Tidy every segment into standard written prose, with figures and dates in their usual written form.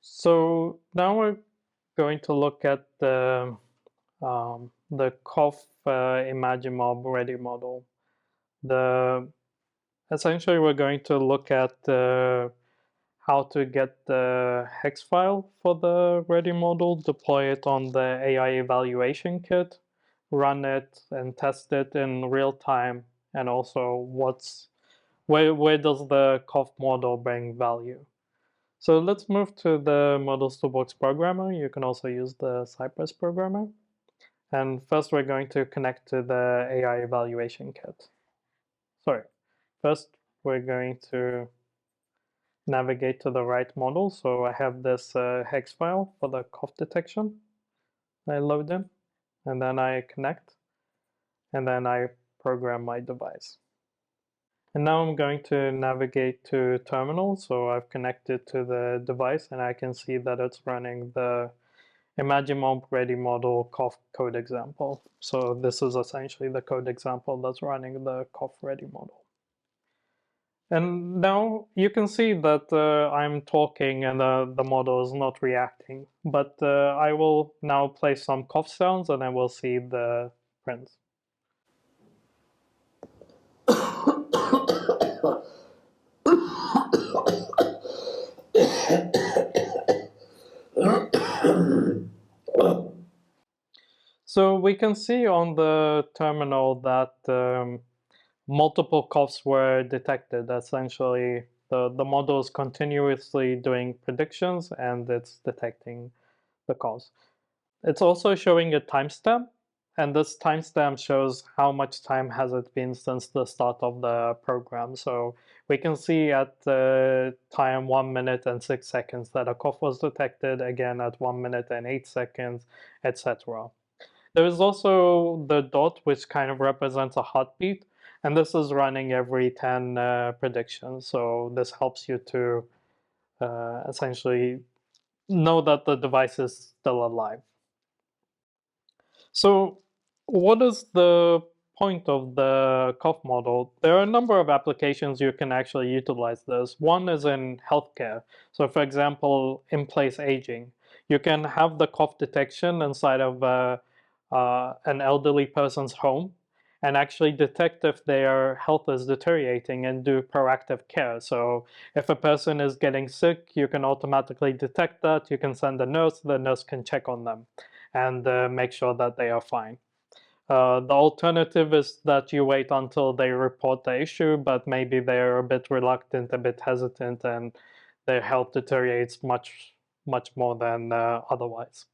So now we're going to look at the cough Imagimob Ready Model. Essentially, we're going to look at how to get the hex file for the Ready Model, deploy it on the AI evaluation kit, run it and test it in real time, and also where does the cough model bring value. So let's move to the Models Toolbox programmer. You can also use the Cypress programmer. And first we're going to connect to the AI evaluation kit. First we're going to navigate to the right model. So I have this hex file for the cough detection. I load in, and then I connect, and then I program my device. And now I'm going to navigate to terminal. So I've connected to the device, and I can see that it's running the Imagimob Ready Model cough code example. So this is essentially the code example that's running the cough Ready Model. And now you can see that I'm talking and the model is not reacting. But I will now play some cough sounds, and then we'll see the prints. So we can see on the terminal that multiple coughs were detected. Essentially, the model is continuously doing predictions, and it's detecting the coughs. It's also showing a timestamp, and this timestamp shows how much time has it been since the start of the program. So we can see at the time 1 minute and 6 seconds that a cough was detected, again at 1 minute and 8 seconds, etc. There is also the dot, which kind of represents a heartbeat, and this is running every 10 predictions. So this helps you to essentially know that the device is still alive. So what is the point of the cough model? There are a number of applications you can actually utilize this. One is in healthcare. So for example, in-place aging. You can have the cough detection inside of an elderly person's home and actually detect if their health is deteriorating and do proactive care. So if a person is getting sick, you can automatically detect that. You can send a nurse, the nurse can check on them and make sure that they are fine. The alternative is that you wait until they report the issue, but maybe they're a bit reluctant, a bit hesitant, and their health deteriorates much more than otherwise.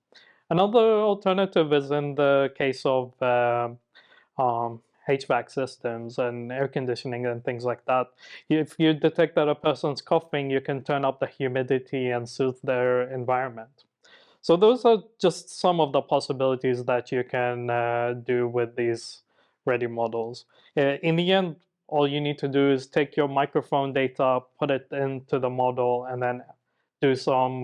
Another alternative is in the case of HVAC systems and air conditioning and things like that. If you detect that a person's coughing, you can turn up the humidity and soothe their environment. So those are just some of the possibilities that you can do with these ready models. In the end, all you need to do is take your microphone data, put it into the model, and then do some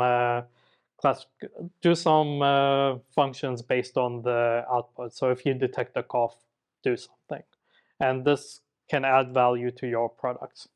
functions based on the output. So if you detect a cough, do something. And this can add value to your products.